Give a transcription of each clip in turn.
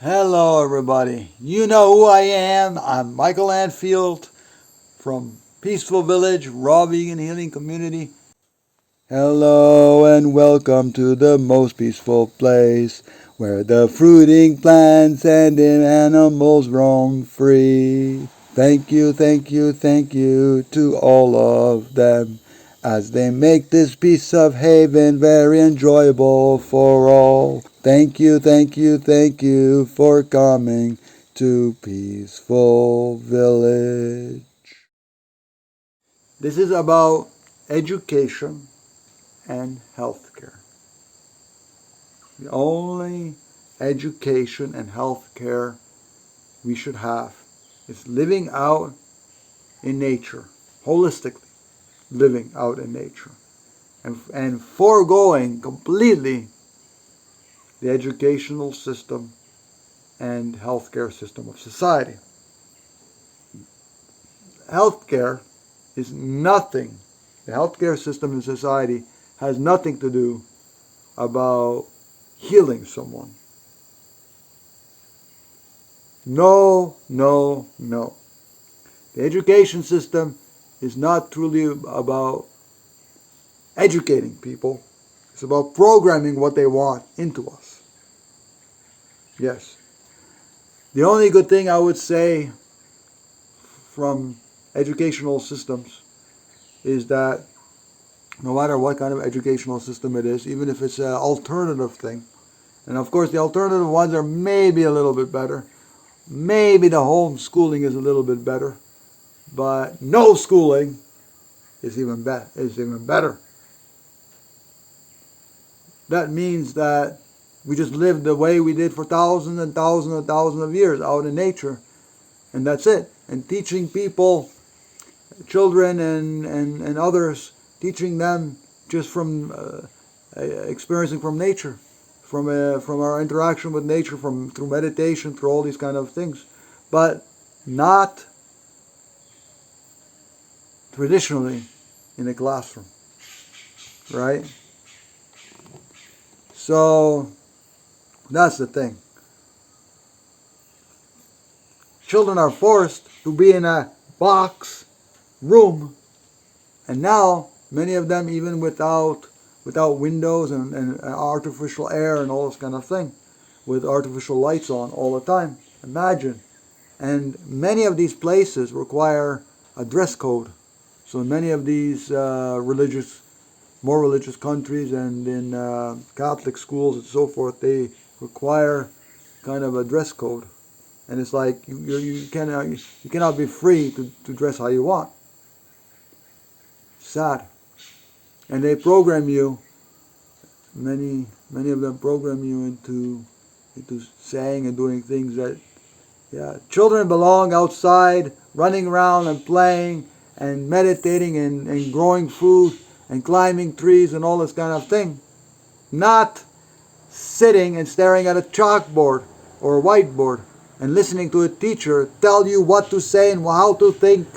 Hello, everybody. You know who I am. I'm Michael Lanfield from Peaceful Village, Raw Vegan Healing Community. Hello, and welcome to the most peaceful place where the fruiting plants and the animals roam free. Thank you, thank you, thank you to all of them as they make this piece of haven very enjoyable for all. Thank you, thank you, thank you for coming to Peaceful Village. This is about education and healthcare. The only education and healthcare we should have is living out in nature, holistically living out in nature, and foregoing completely the educational system and healthcare system of society. Healthcare is nothing. The healthcare system in society has nothing to do about healing someone. No, no, no. The education system is not truly about educating people. It's about programming what they want into us. Yes. The only good thing I would say from educational systems is that no matter what kind of educational system it is, even if it's an alternative thing, and of course the alternative ones are maybe a little bit better, maybe the homeschooling is a little bit better, but no schooling is even better. That means that we just live the way we did for thousands and thousands and thousands of years out in nature, and that's it. And teaching people, children and others, teaching them just from experiencing from nature, from our interaction with nature, through meditation, through all these kind of things, but not traditionally in a classroom, right? So that's the thing. Children are forced to be in a box room, and now many of them even without windows and artificial air and all this kind of thing, with artificial lights on all the time. Imagine. And many of these places require a dress code. So in many of these more religious countries and in Catholic schools and so forth, they require kind of a dress code. And it's like you cannot be free to dress how you want. Sad. And they program you, many of them program you into saying and doing things that, children belong outside, running around and playing and meditating and growing food and climbing trees and all this kind of thing. Not sitting and staring at a chalkboard or a whiteboard and listening to a teacher tell you what to say and how to think,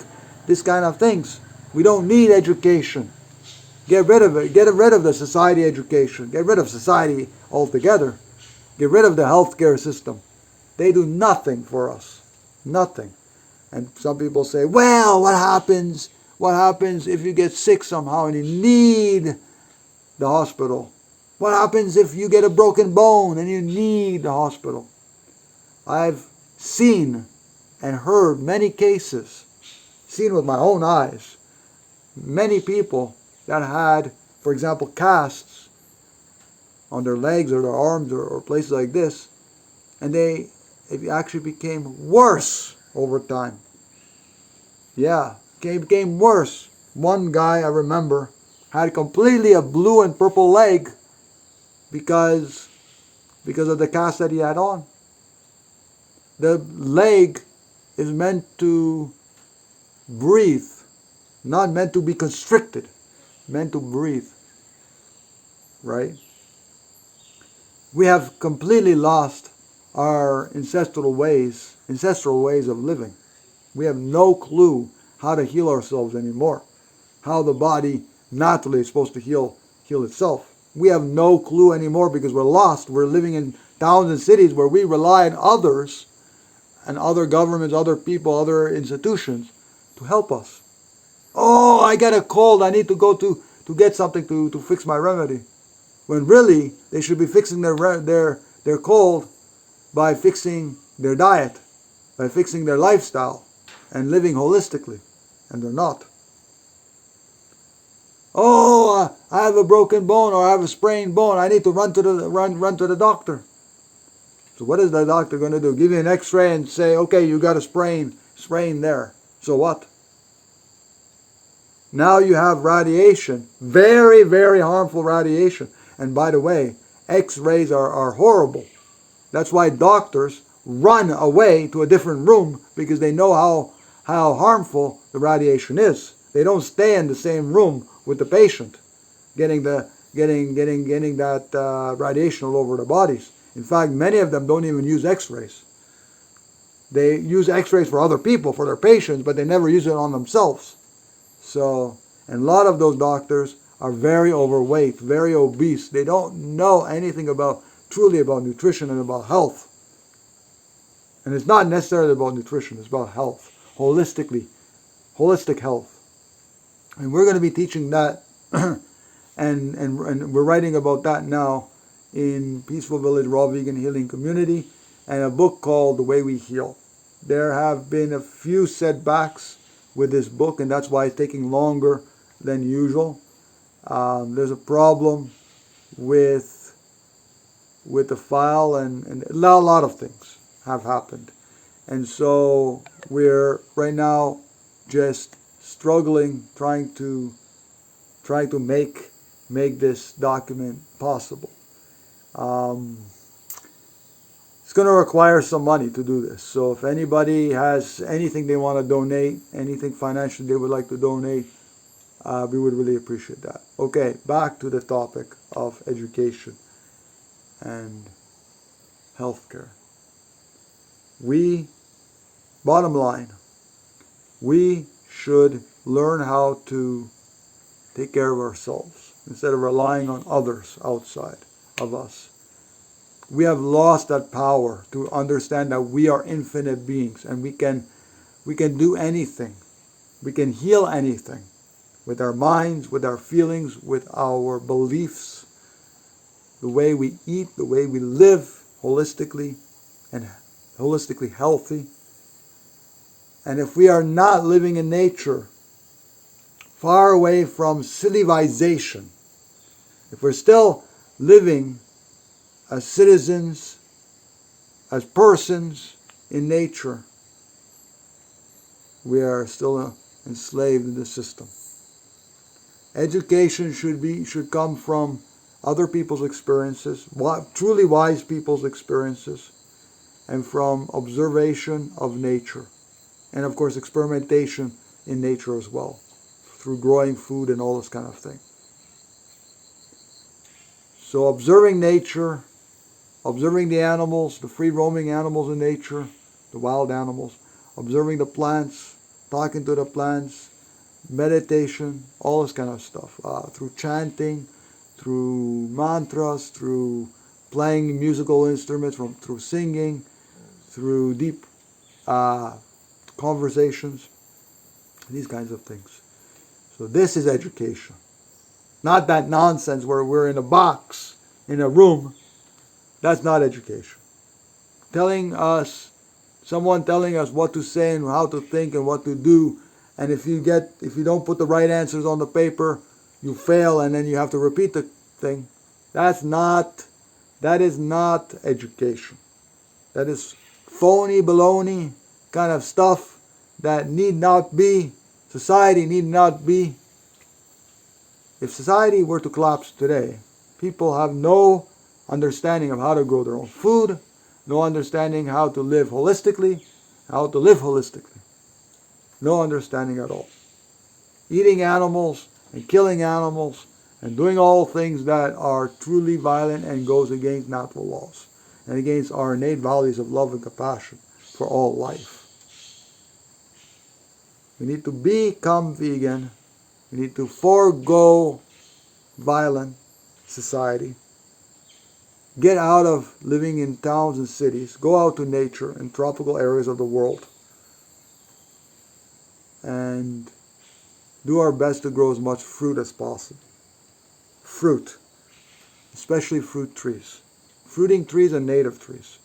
this kind of things. We don't need education. Get rid of it. Get rid of the society education. Get rid of society altogether. Get rid of the healthcare system. They do nothing for us. Nothing. And some people say, well, what happens? What happens if you get sick somehow and you need the hospital? What happens if you get a broken bone and you need the hospital? I've seen and heard many cases, seen with my own eyes, many people that had, for example, casts on their legs or their arms or places like this, and it actually became worse over time. Yeah, it became worse. One guy I remember had completely a blue and purple leg because of the cast that he had on. The leg is meant to breathe, not meant to be constricted, meant to breathe, right? We have completely lost our ancestral ways of living. We have no clue how to heal ourselves anymore, how the body naturally is supposed to heal itself. We have no clue anymore because we're lost. We're living in towns and cities where we rely on others and other governments, other people, other institutions to help us. Oh, I got a cold, I need to go to get something to fix my remedy. When really, they should be fixing their cold by fixing their diet, by fixing their lifestyle, and living holistically. And they're not. Oh, I have a broken bone or I have a sprained bone. I need to run to the doctor. So what is the doctor going to do? Give you an X-ray and say, okay, you got a sprain there. So what? Now you have radiation, very, very harmful radiation. And by the way, X-rays are horrible. That's why doctors run away to a different room because they know how harmful the radiation is. They don't stay in the same room with the patient, getting that radiation all over their bodies. In fact, many of them don't even use X-rays. They use X-rays for other people, for their patients, but they never use it on themselves. So, and a lot of those doctors are very overweight, very obese. They don't know anything truly about nutrition and about health. And it's not necessarily about nutrition, it's about health, holistic health. And we're going to be teaching that, and we're writing about that now in Peaceful Village Raw Vegan Healing Community, and a book called The Way We Heal. There have been a few setbacks with this book, and that's why it's taking longer than usual. There's a problem with the file, and a lot of things have happened. And so we're right now just struggling, trying to make this document possible. It's going to require some money to do this. So if anybody has anything they want to donate, anything financial they would like to donate, we would really appreciate that. Okay, back to the topic of education and healthcare. Bottom line, we should learn how to take care of ourselves instead of relying on others outside of us. We have lost that power to understand that we are infinite beings and we can do anything. We can heal anything with our minds, with our feelings, with our beliefs, the way we eat, the way we live holistically and holistically healthy. And if we are not living in nature, far away from civilization, if we're still living as citizens, as persons in nature, we are still enslaved in the system. Education should come from other people's experiences, truly wise people's experiences, and from observation of nature. And of course experimentation in nature as well, through growing food and all this kind of thing. So observing nature, observing the animals, the free-roaming animals in nature, the wild animals, observing the plants, talking to the plants, meditation, all this kind of stuff, through chanting, through mantras, through playing musical instruments, through singing, through deep conversations, these kinds of things. So this is education. Not that nonsense where we're in a box, in a room. That's not education. Someone telling us what to say and how to think and what to do, and if you don't put the right answers on the paper, you fail and then you have to repeat the thing. That is not education. That is phony, baloney kind of stuff that need not be. Society need not be. If society were to collapse today, people have no understanding of how to grow their own food, no understanding how to live holistically, No understanding at all. Eating animals and killing animals and doing all things that are truly violent and goes against natural laws and against our innate values of love and compassion for all life. We need to become vegan. We need to forgo violent society. get out of living in towns and cities, go out to nature in tropical areas of the world, and do our best to grow as much fruit as possible. Fruit, especially fruit trees. Fruiting trees and native trees.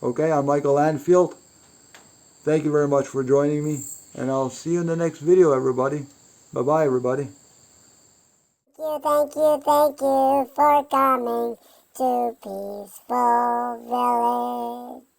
Okay, I'm Michael Lanfield. Thank you very much for joining me, and I'll see you in the next video, everybody. Bye-bye, everybody. Thank you for coming to Peaceful Village.